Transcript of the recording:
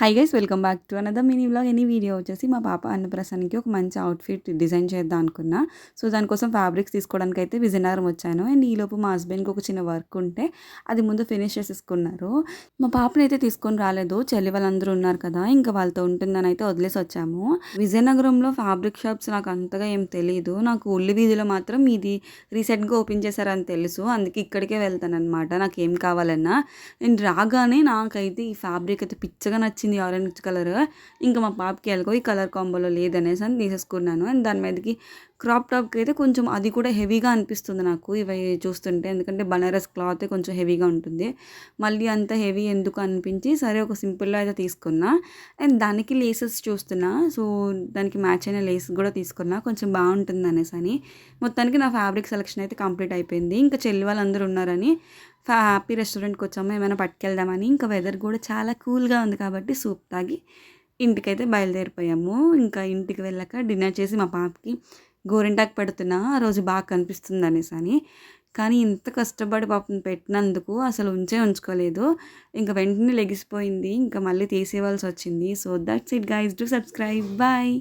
Hi guys welcome back to another mini vlog. Any video వచ్చేసి మా పాప అన్నప్రాసనకి ఒక మంచి అవుట్ఫిట్ డిజైన్ చేద్దాం అనుకున్నా. సో దానికోసం ఫ్యాబ్రిక్స్ తీసుకోవడానికి అయితే విజయనగరం వచ్చాను. అండ్ ఈలోపు మా హస్బెండ్కి ఒక చిన్న వర్క్ ఉంటే అది ముందు ఫినిష్ చేసేసుకున్నారు. మా పాపని అయితే తీసుకొని రాలేదు, చెల్లి వాళ్ళందరూ ఉన్నారు కదా, ఇంకా వాళ్ళతో ఉంటుందని అయితే వదిలేసి వచ్చాము. విజయనగరంలో ఫ్యాబ్రిక్ షాప్స్ నాకు అంతగా ఏం తెలియదు. నాకు ఉల్లి వీధిలో మాత్రం ఇది రీసెంట్గా ఓపెన్ చేశారని తెలుసు, అందుకే ఇక్కడికే వెళ్తాను అనమాట నాకు ఏం కావాలన్నా. నేను రాగానే నాకైతే ఈ ఫ్యాబ్రిక్ అయితే పిచ్చగా నచ్చింది, ఆరెంజ్ కలర్. ఇంకా మా పాపకి ఎలాగో ఈ కలర్ కాంబోలో లేదనేసి అని తీసేసుకున్నాను. అండ్ దాని మీదకి క్రాప్ టాప్కి అయితే కొంచెం అది కూడా హెవీగా అనిపిస్తుంది నాకు ఇవి చూస్తుంటే, ఎందుకంటే బనారస్ క్లాత్ కొంచెం హెవీగా ఉంటుంది. మళ్ళీ అంత హెవీ ఎందుకు అనిపించి సరే ఒక సింపుల్లో అయితే తీసుకున్నా. అండ్ దానికి లేసెస్ చూస్తున్నా, సో దానికి మ్యాచ్ అయిన లేస్ కూడా తీసుకున్నా, కొంచెం బాగుంటుంది అనేసి అని. మొత్తానికి నా ఫ్యాబ్రిక్ సెలెక్షన్ అయితే కంప్లీట్ అయిపోయింది. ఇంకా చెల్లి వాళ్ళందరూ ఉన్నారని హ్యాపీ రెస్టారెంట్కి వచ్చాము ఏమైనా పట్టుకెళ్దామని. ఇంకా వెదర్ కూడా చాలా కూల్గా ఉంది కాబట్టి సూప్ తాగి ఇంటికైతే బయలుదేరిపోయాము. ఇంకా ఇంటికి వెళ్ళాక డిన్నర్ చేసి మా పాపకి గోరింటాకు పెడుతున్నా, ఆ రోజు బాగా కనిపిస్తుంది అనేసి అని. కానీ ఇంత కష్టపడి పాపం పెట్టినందుకు అసలు ఉంచుకోలేదు. ఇంకా వెంటనే లెగిసిపోయింది, ఇంకా మళ్ళీ తీసేయవలసి వచ్చింది. So that's it guys, do subscribe, bye.